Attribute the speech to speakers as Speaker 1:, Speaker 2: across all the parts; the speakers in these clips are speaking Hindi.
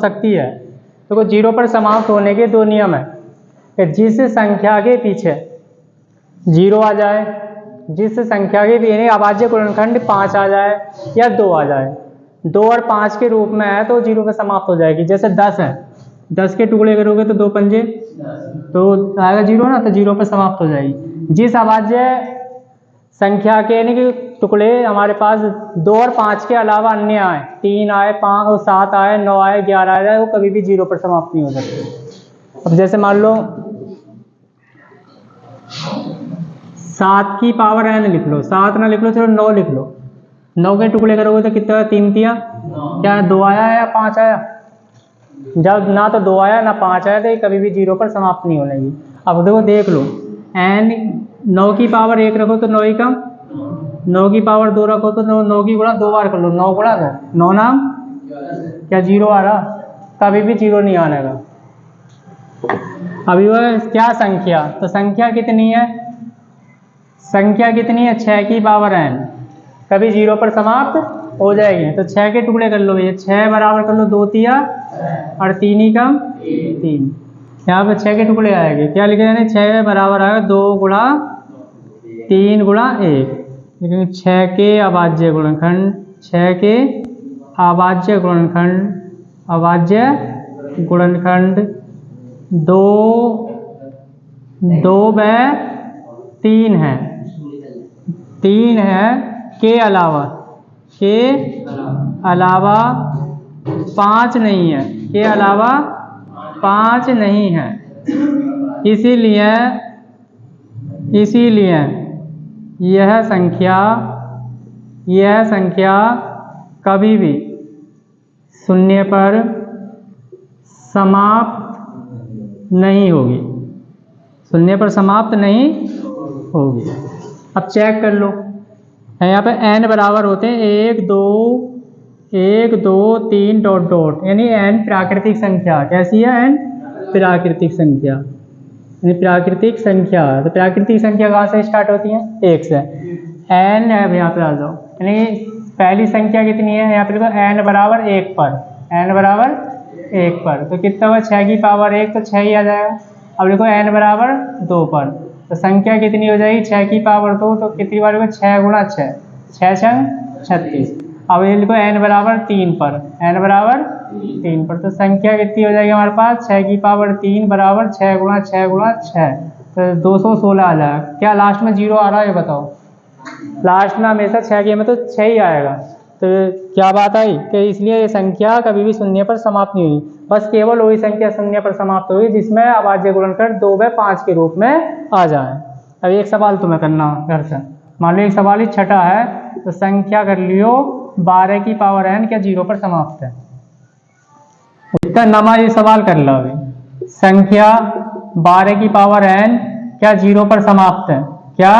Speaker 1: सकती है। तो 0 पर समाप्त होने के दो नियम है कि जिस संख्या के पीछे 0 आ जाए, जिस संख्या के पीछे अभाज्य गुणनखंड 5 आ जाए या 2 आ जाए, 2 और 5 के रूप में है तो 0 पर समाप्त हो जाएगी। जैसे 10 है, 10 के टुकड़े करोगे तो 2 पंजे तो आएगा 0 ना, तो 0 पर समाप्त हो जाएगी। जिस अभाज्य संख्या के यानी कि टुकड़े हमारे पास 2 और 5 के अलावा अन्य आए, 3 आए, 5 और 7 आए, 9 आए, 11 आ जाए, वो कभी भी 0 पर समाप्त नहीं हो सकते। अब जैसे मान लो 7 की पावर n लिख लो, 7 ना लिख लो, चलो 9 लिख लो। 9 के टुकड़े करोगे तो कितना, 3 तिया क्या 2 आया या 5 आया? जब ना तो 2 आया ना 5 आया तो ये कभी भी 0 पर समाप्त नहीं होने की। अब देखो देख लो, n 9 की पावर 1 रखो तो 9 ही कम, 9 की पावर 2 रखो तो 9 की गुणा 2 बार कर लो, 9 गुणा 2, 9 नाम क्या 0 आ रहा? कभी भी 0 नहीं आने का। अभी वह क्या संख्या, तो संख्या कितनी है, संख्या कितनी है 6 की पावर n, कभी 0 पर समाप्त हो जाएगी। तो 6 के टुकड़े कर लो, ये 6 बराबर कर लो 2 तिया और 3 ही कम 3, यहाँ पे 6 के टुकड़े आएंगे। क्या लिखे जाने, 6 बराबर आएगा 2 गुणा 3 गुणा 1, लेकिन 6 के अभाज्य गुणनखंड, 6 के अभाज्य गुणनखंड, अभाज्य गुणनखंड 2 व 3 है, 3 है के अलावा 5 नहीं है, के अलावा 5 नहीं है। इसीलिए यह संख्या कभी भी 0 पर समाप्त नहीं होगी, 0 पर समाप्त नहीं होगी। अब चेक कर लो, यहाँ पे n बराबर होते हैं 1 2 3 डॉट डॉट, यानी n प्राकृतिक संख्या। कैसी है n? प्राकृतिक संख्या, यानी प्राकृतिक संख्या। तो प्राकृतिक संख्या कहाँ से स्टार्ट होती है? 1 से। n है, यहाँ पे आ जाओ, यानी पहली संख्या कितनी है, यहाँ पे लिखो n बराबर 1 पर, n बराबर 1 पर, तो कितना हुआ 6 की पावर 1, तो 6 ही आ जाएगा। अब लिखो n बराबर 2 पर, तो संख्या कितनी हो जाएगी 6 की पावर 2, तो कितनी बार होगा 6 गुणा 6, 6 छंग 36। अब ये लिखो n बराबर 3 पर, n बराबर 3 पर, तो संख्या कितनी हो जाएगी हमारे पास 6 की पावर 3 बराबर 6 गुणा 6 गुणा 6, तो 216 आ जाएगा। क्या लास्ट में 0 आ रहा है ये बताओ? लास्ट में हमेशा 6 के में तो 6 ही आएगा। तो क्या बात आई कि इसलिए ये संख्या कभी भी 0 पर समाप्त नहीं हुई, बस केवल वही संख्या 0 पर समाप्त हुई जिसमें अभाज्य गुणनखंड 2 व 5 के रूप में आ जाए। अब एक सवाल तुम्हें करना घर से, मान लो एक सवाल ही छठा है, तो संख्या कर लियो 12 की पावर n क्या 0 पर समाप्त है? इतना नमा ये सवाल कर लो, अभी संख्या 12 की पावर n क्या 0 पर समाप्त है? क्या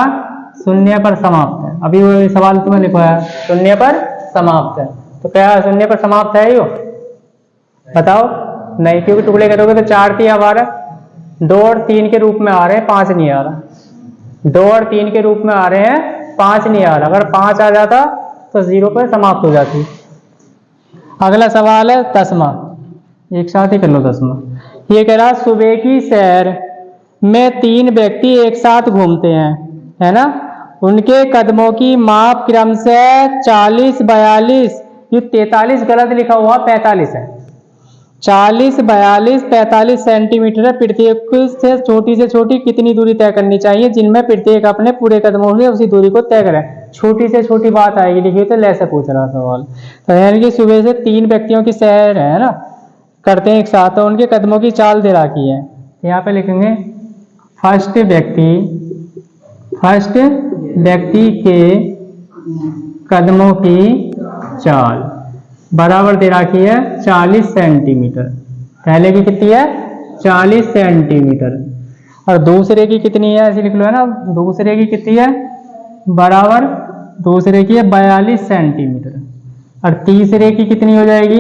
Speaker 1: 0 पर समाप्त है? अभी वो सवाल तुम्हें लिखा है 0 पर समाप्त है, तो क्या 0 पर समाप्त है यो? बताओ नहीं, क्योंकि टुकड़े करोगे तो 4 3 12, 2 और 3 के रूप में आ रहे हैं, 5 नहीं आ रहा, 2 और 3 के रूप में आ रहे हैं, 5 नहीं आ रहा। अगर 5 आ जाता तो 0 पर समाप्त हो जाती। अगला सवाल है 10वां, एक साथ ही कर लो 10वां। ये कह रहा सुबह की सैर में 3 व्यक्ति एक साथ घूमते हैं, है ना, उनके कदमों की माप क्रम से 40 42, ये 43 गलत लिखा हुआ 45 है, 40 42 45 सेंटीमीटर है। प्रत्येक से छोटी कितनी दूरी तय करनी चाहिए जिनमें प्रत्येक अपने पूरे कदमों से उसी दूरी को तय करे? छोटी से छोटी बात आएगी, लिखिए तो ले पूछ रहा सवाल। तो यानी कि सुबह से 3 व्यक्तियों की सैर है ना, करते हैं एक साथ, तो उनके कदमों की चाल दे रखी है। यहाँ पे लिखेंगे फर्स्ट व्यक्ति के कदमों की चाल बराबर दे रखी है 40 सेंटीमीटर। पहले की कितनी है 40 सेंटीमीटर, और दूसरे की कितनी है ऐसे लिख लो, है ना, दूसरे की कितनी है बराबर, दूसरे की है 42 सेंटीमीटर, और तीसरे की कितनी हो जाएगी,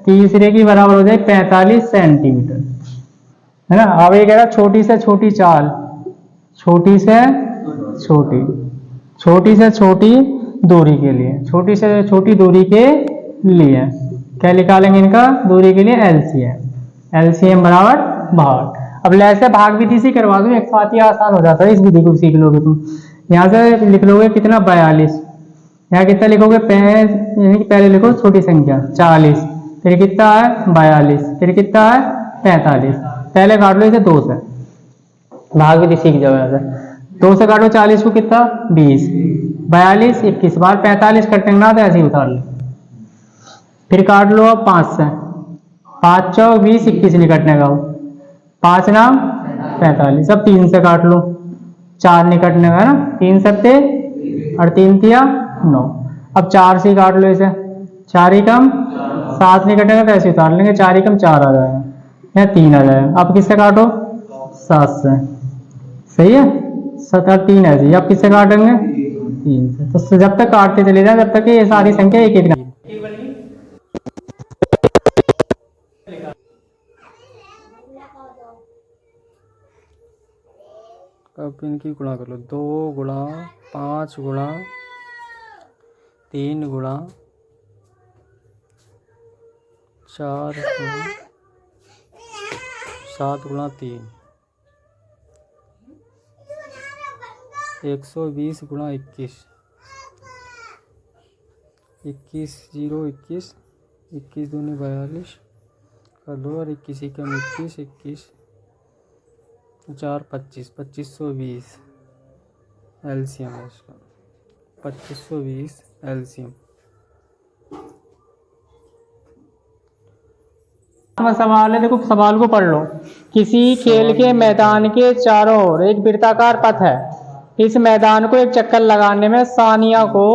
Speaker 1: तीसरे की बराबर हो जाएगी 45 सेंटीमीटर, है ना। अब ये कह रहा छोटी से छोटी चाल, छोटी से छोटी दूरी के लिए, छोटी से छोटी दूरी के लिए क्या निकालेंगे इनका दूरी के लिए एलसीएम। एलसीएम बराबर 62। अब लैसे भाग विधि से करवा दूं, एक साथ ही आसान हो जाता है, इस विधि को सीख लोगे तुम। यहाँ से लिख लोगे कितना 42, यहाँ कितना लिखोगे यानी कि पहले लिखो छोटी संख्या 40, फिर कितना है 42, फिर कितना है 45। पहले काट लो इसे 2 से, भाग विधि सीख जाओ। यहाँ से 2 से काटो 40 को कितना 20, 42 21 बार 45 कटेंगे ना तो ऐसे ही उतार लो। फिर काट लो अब 5 से, 5 चौक 20 21 नहीं कटने का, 5 नाम 45। अब 3 से काट लो, 4 नहीं कटने का ना, 3 सत्ते और 3 तिया 9। अब 4 से काट लो इसे, 4 ही कम 7 नहीं कटेगा तो ऐसे उतार लेंगे, 4 ही कम 4 आ जाएगा या 3 आ जाएगा। अब किससे काटो 7 से, सही है 7 और 3 ऐसे। अब किससे काटेंगे 3 से। तो जब तक काटते चले जाए जब तक ये सारी संख्या एक एक अब इनकी गुणा कर लो, 2 गुणा 5 गुणा 3 गुणा 4 गुणा 7 गुणा 3, 120 गुणा 21, 21 0 21, 21 दूनी 42 का 2 और 21 ही कम 21, 21 4 25, 2520 एलसीएम है इसका, 2520 एलसीएम। सवाल है, देखो सवाल को पढ़ लो। किसी खेल के मैदान के चारों ओर एक वृत्ताकार पथ है। इस मैदान को एक चक्कर लगाने में सानिया को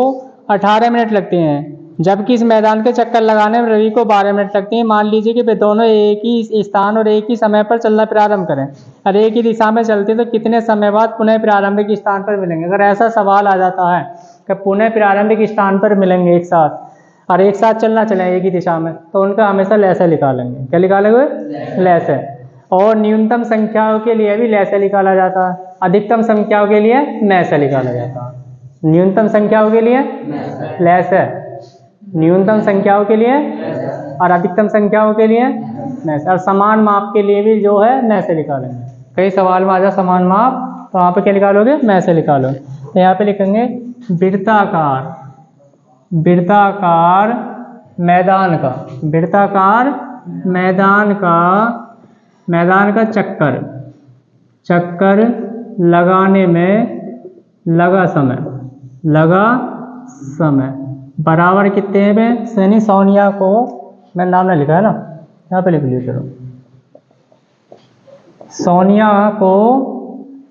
Speaker 1: 18 मिनट लगते हैं, जबकि इस मैदान के चक्कर लगाने में रवि को 12 मिनट लगते हैं। मान लीजिए कि वे दोनों एक ही स्थान और एक ही समय पर चलना प्रारंभ करें और एक ही दिशा में चलते तो कितने समय बाद पुनः प्रारंभिक स्थान पर मिलेंगे। अगर ऐसा सवाल आ जाता है कि पुनः प्रारंभिक स्थान पर मिलेंगे एक साथ और एक साथ चलना चले एक ही दिशा में, तो उनका हमेशा लैसे निकालेंगे। क्या निकालेंगे लैसे। और न्यूनतम संख्याओं के लिए भी लैसे निकाला जाता है, अधिकतम संख्याओं के लिए मैसे निकाला जाता है। न्यूनतम संख्याओं के लिए लैसे, न्यूनतम संख्याओं के लिए और अधिकतम संख्याओं के लिए मैसे, और समान माप के लिए भी जो है मैसे निकालेंगे। कई सवाल में आ जाए समान माप, तो वहाँ पे क्या निकालोगे मैसे निकालो। तो यहाँ पे लिखेंगे वृत्ताकार, वृत्ताकार मैदान का, वृत्ताकार मैदान का, मैदान का चक्कर, चक्कर लगाने में लगा समय, लगा समय बराबर कितने में सनी सोनिया को, मैं नाम नहीं लिखा है ना, यहाँ पे लिख लीजिए चलो। सोनिया को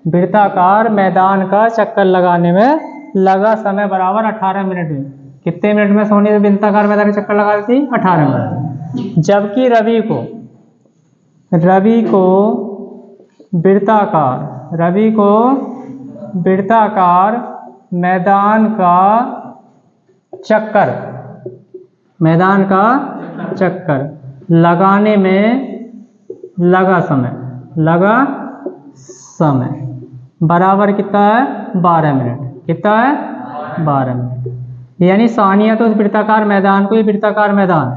Speaker 1: वृत्ताकार मैदान का चक्कर लगाने में लगा समय बराबर 18 मिनट में। कितने मिनट में सोनिया वृत्ताकार मैदान का चक्कर लगा रही थी 18 मिनट। जबकि रवि को वृत्ताकार, रवि को वृत्ताकार मैदान का चक्कर, मैदान का चक्कर लगाने में लगा समय, लगा समय बराबर कितना है 12 मिनट। कितना है 12 मिनट। यानी सानिया तो वृत्ताकार मैदान को, ही वृत्ताकार मैदान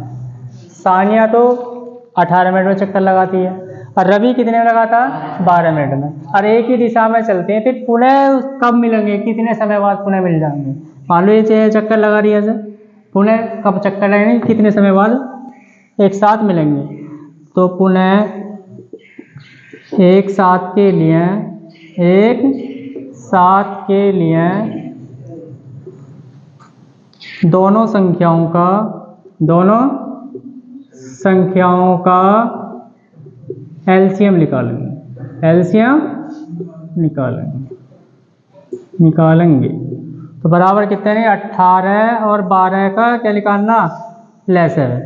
Speaker 1: सानिया तो 18 मिनट में चक्कर लगाती है और रवि कितने में लगाता है 12 मिनट में, और एक ही दिशा में चलते हैं। फिर पुनः कब मिलेंगे, कितने समय बाद पुनः मिल जाएंगे। मान लो ये चक्कर लगा रही है, पुनः कब चक्कर लगेंगे, कितने समय बाद एक साथ मिलेंगे। तो पुनः एक साथ के लिए, एक साथ के लिए दोनों संख्याओं का, दोनों संख्याओं का एलसीएम निकालेंगे, एलसीएम निकालेंगे। तो बराबर कितने हैं 18 और 12 का क्या निकालना लैसे है,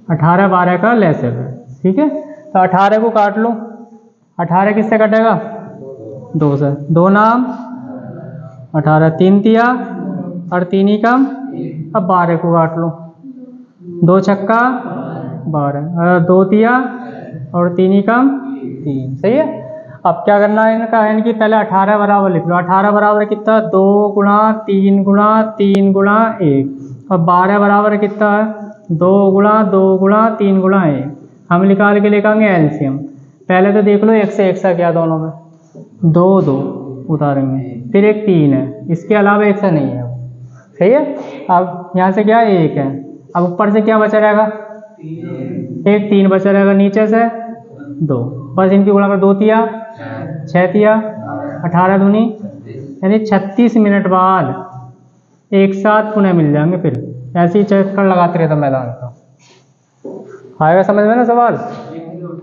Speaker 1: 18 12 का लैसे है। ठीक है, तो 18 को काट लो, 18 किससे कटेगा 2 से, 2 नाम 18, 3 तिया और 3 ही कम। अब 12 को काट लो, 2 छक्का 12, 2 तिया और 3 ही कम 3। सही है। अब क्या करना है इनका, है कि पहले 18 बराबर लिख लो। 18 बराबर कितना 2 गुणा 3 गुणा 3 गुणा 1, और 12 बराबर कितना है 2 गुणा 3 गुणा 1, हम निकाल के लिखेंगे एलसीएम। पहले तो देख लो 1 से 1 सा क्या दोनों में 2 2 उतारेंगे, फिर एक 3 है, इसके अलावा 1 सा नहीं है, सही है। अब यहाँ से क्या 1 है, अब ऊपर से क्या बचा रहेगा, एक 3 बचा रहेगा, नीचे से 2, बस इनकी गुणा कर 2 तिया 6 तिया 18 दूनी, यानी 36 मिनट बाद एक साथ पुनः मिल जाएंगे। फिर ऐसे ही चक्कर लगाते रहते मैदान का। आएगा समझ में ना सवाल।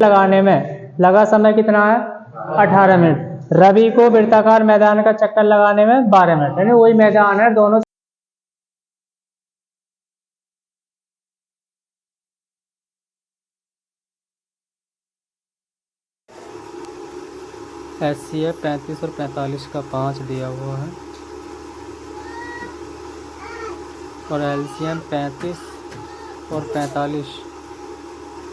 Speaker 1: लगाने में लगा समय कितना है 18 मिनट, रवि को वृत्ताकार मैदान का चक्कर लगाने में 12 मिनट, यानी वही मैदान है दोनों। एचसीएफ 35 और 45 का 5 दिया हुआ है, और एलसीएम 35 और 45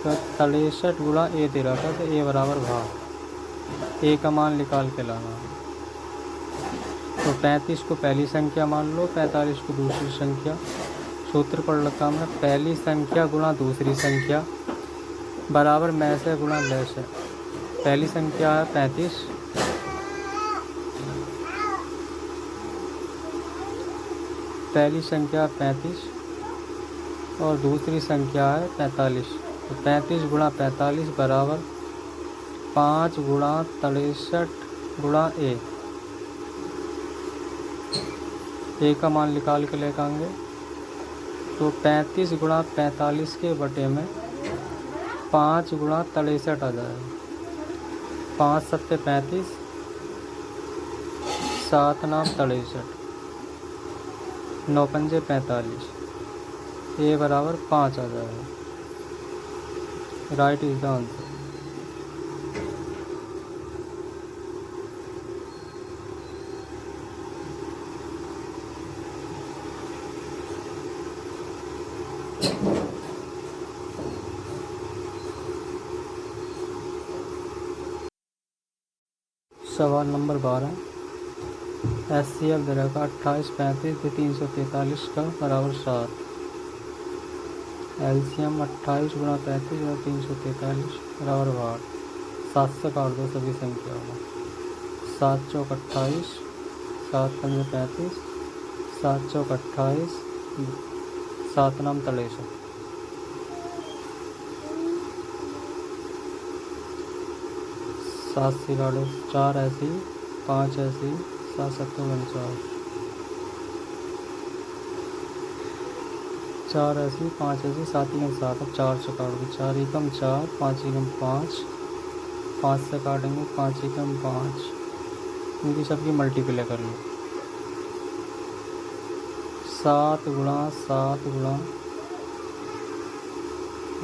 Speaker 1: का 63 गुणा ए दे रहा था, तो ए बराबर भाग ए का मान निकाल के लाना है। तो 35 को पहली संख्या मान लो, 45 को दूसरी संख्या। सूत्र पढ़ लेता हूँ मैं, पहली संख्या गुणा दूसरी संख्या बराबर में से गुणा ले से। पहली संख्या है 35, पहली संख्या 35 और दूसरी संख्या है 45, तो 35 गुणा 45 बराबर 5 गुणा 63 गुणा ए। ए का मान निकाल के लेंगे, तो 35 गुणा 45 के बटे में 5 गुणा 63 आ जाएगा। 5 सत्ते 35, 7 नाम 63, 9 पंजे 45, ए बराबर 5 आ जाएगा। Right is the answer. सवाल नंबर 12, एचसीएफ दे रखा 28 35 343 का बराबर 7। एलसीएम 28 गुणा 35 और 343 बराबर 8। 7 से काट दो सभी संख्याओं में। 7 चौक 28, 7 पंजे 35, 7 चौक 28, 7 नाम 63, 7 से काटो 4 ऐसी 5 ऐसी 7 सत्तर 49, 4 ऐसी 5 ऐसी 7 एकम 7, अब 4 से काटोगे 4 एकम 4, 5 एकम 5, 5 से काटेंगे 5 एकम 5, इनकी सबकी मल्टीप्लाई कर लो। 7 गुणा 7 गुणा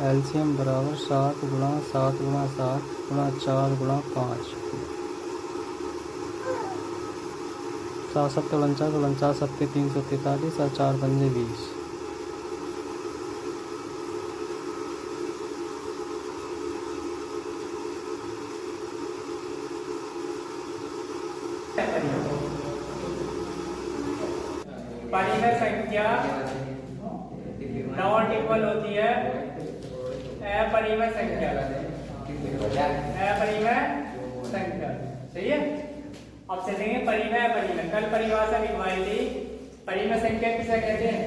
Speaker 1: एलसीएम बराबर 7 गुणा 7 गुणा 7 गुणा 4 गुणा 5, 7 सत्तर 49, 49 सत्ते 343 और 4 पंजे 20।
Speaker 2: परिमेय संख्या नॉट इक्वल होती है अपरिमेय संख्या, अपरिमेय संख्या, सही है। अब चलेंगे परिमेय अपरिमेय। कल परिभाषा लिखवाई थी, परिमेय संख्या किसे कहते हैं,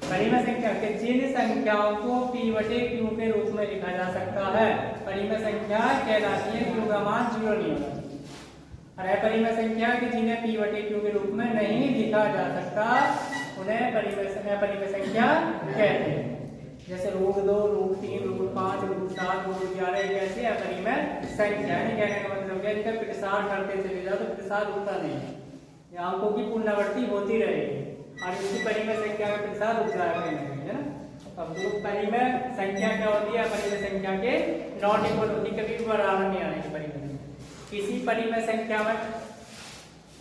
Speaker 2: परिमेय संख्या के जिन संख्याओं को p बटे q के रूप में लिखा जा सकता है परिमेय संख्या कहलाती है, q का मान 0 नहीं होगा। और अपरिमेय संख्या कि जिन्हें p बटे q के रूप में नहीं लिखा जा सकता उन्हें अपरिमेय संख्या कहते हैं। जैसे √2, √3, √5, √7, √11 कैसे अपरिमेय संख्या है। कहने का मतलब है इनका प्रतिसाद करते चले जाओ तो प्रतिसाद रुकता नहीं है, ये अंकों की पुनरावृत्ति होती रहेगी और इसी परिमेय संख्या का प्रतिसाद रुक जाएगा, है ना। अब जो परिमेय संख्या क्या होती है, अपरिमेय संख्या के नॉट इक्वल होती, कभी भी बराबर नहीं आएगी परिमेय। किसी परिमेय संख्या में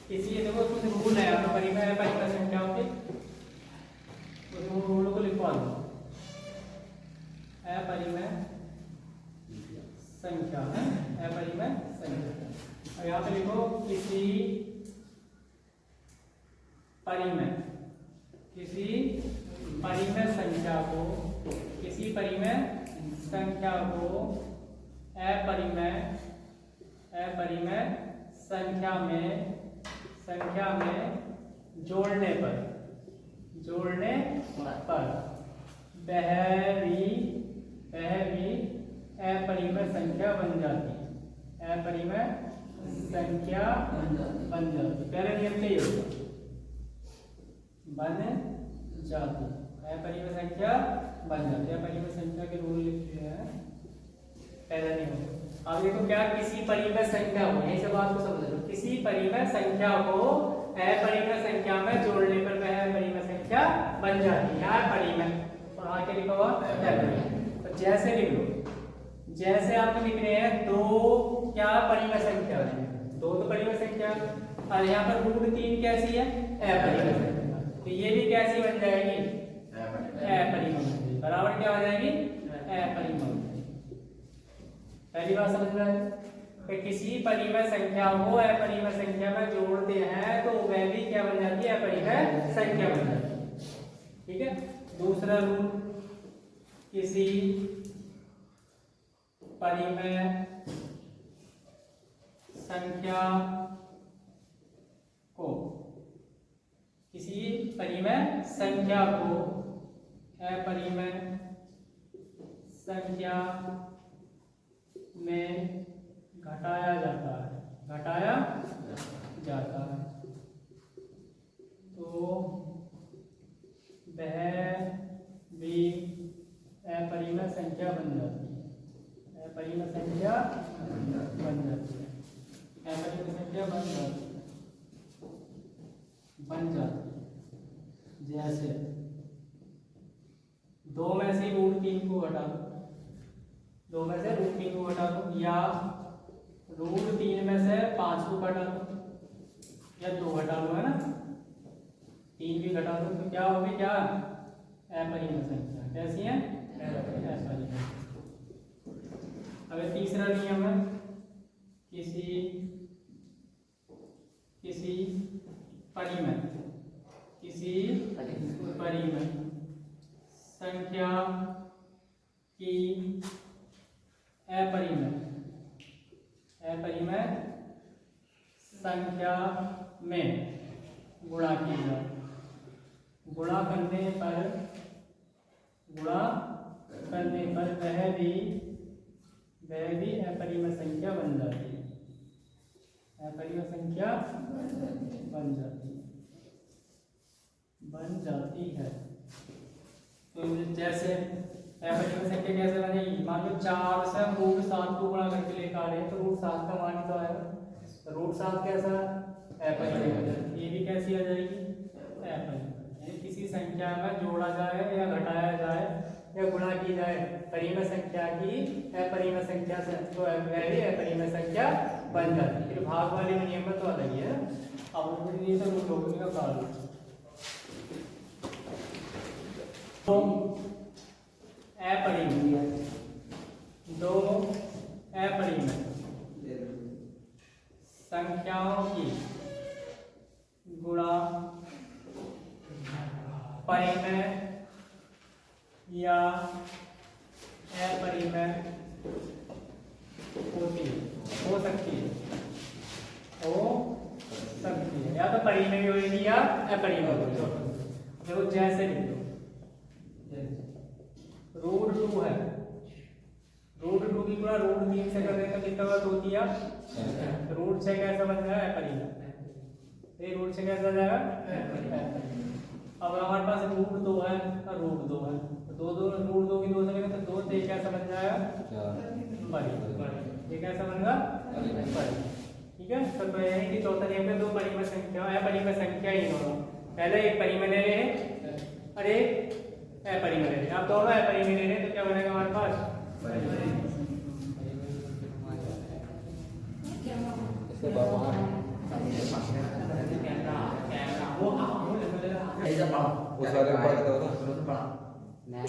Speaker 2: किसी देखो कुछ रूल है, तो परिमेय संख्या होती तो रूल को लिखवा दो। अपरिमेय संख्या है, अपरिमेय संख्या, और यहाँ पे लिखो किसी परिमेय परिमेय संख्या को अपरिमेय संख्या में जोड़ने पर वह भी अपरिमेय संख्या बन जाती है। अपरिमेय संख्या बन जाती। पहले नियम क्या होगा? बन जाती। अपरिमेय संख्या बन जाती है। अपरिमेय संख्या के रूल लिखते हैं। पहला नियम अब देखो क्या, किसी परिमेय संख्या को, यही से बात को समझ लो, किसी परिमेय संख्या को अपरिमेय संख्या में जोड़ने पर वह अपरिमेय संख्या बन जाती है। अपरिमेय और आगे लिखा हुआ अपरिमेय। तो जैसे लिख लो, जैसे आपको लिख रहे हैं दो क्या परिमेय संख्या है, दो तो परिमेय संख्या, और यहाँ पर √3 कैसी है? अपरिमेय संख्या। तो ये भी कैसी बन जाएगी? अपरिमेय। बराबर क्या हो जाएगी? अपरिमेय। पहली बात समझ में आए कि किसी परिमेय संख्या को अपरिमेय संख्या में जोड़ते हैं तो वह भी क्या बन जाती है? अपरिमेय संख्या बन जाती है। ठीक है। दूसरा रूल, किसी परिमेय संख्या को अपरिमेय संख्या में घटाया जाता है तो वह भी अपरिमेय संख्या बन जाती है। अपरिमेय संख्या बन जाती है। जैसे दो में से √3 को हटा दो, या √3 में से 5 को घटा दो, या 2 घटा दो, है ना, 3 भी घटा दो, तो क्या होगी? क्या? अपरिमेय संख्या। कैसी है? अपरिमेय। अब तीसरा नियम है, किसी परिमेय संख्या की अपरिमेय संख्या में गुणा की जाए। गुणा करने पर वह भी अपरिमेय संख्या बन जाती है। अपरिमेय संख्या बन जाती है। तो जैसे अपरिमेय संख्या कैसे बनेगी? मान लो 4 से हम √7 को गुणा करके लेकर आ रहे हैं, तो √7 का मान तो आएगा। √7 कैसा? अपरिमेय। ये भी कैसी आ जाएगी? अपरिमेय। किसी संख्या में जोड़ा जाए या घटाया जाए या गुणा की जाए परिमेय संख्या की अपरिमेय संख्या से, तो वह भी अपरिमेय संख्या बन जाती है। फिर भाग वाले नियम में तो अलग ही है। अब ये सब लोगों का काल दो अपरिमेय संख्याओं की गुणा परिमेय या अपरिमेय हो सकती है, या तो परिमेय होगी या अपरिमेय होगी। देखो जैसे लिख लो, √2 है, √2 की गुणा √3 से कर दें तो कितना होगा? 2 दिया, √6 कैसा बन जाएगा? अपरिमेय। √6 कैसा हो जाएगा? अब हमारे पास √2 है और √2 है, तो √2 की 2 से करें तो 2 से कैसा बन जाएगा? परिमेय। ये कैसा बनेगा? परिमेय। ठीक है। तो यही कि चौथा नियम में दो परिमेय संख्या अपरिमेय संख्या ही दोनों, पहले एक परिमेय ले रहे हैं और एक अपरिमेय ले रहे हैं। आप दोनों अपरिमेय ले रहे हैं तो क्या बनेगा हमारे पास?
Speaker 3: वो सारे पढ़ दो ना।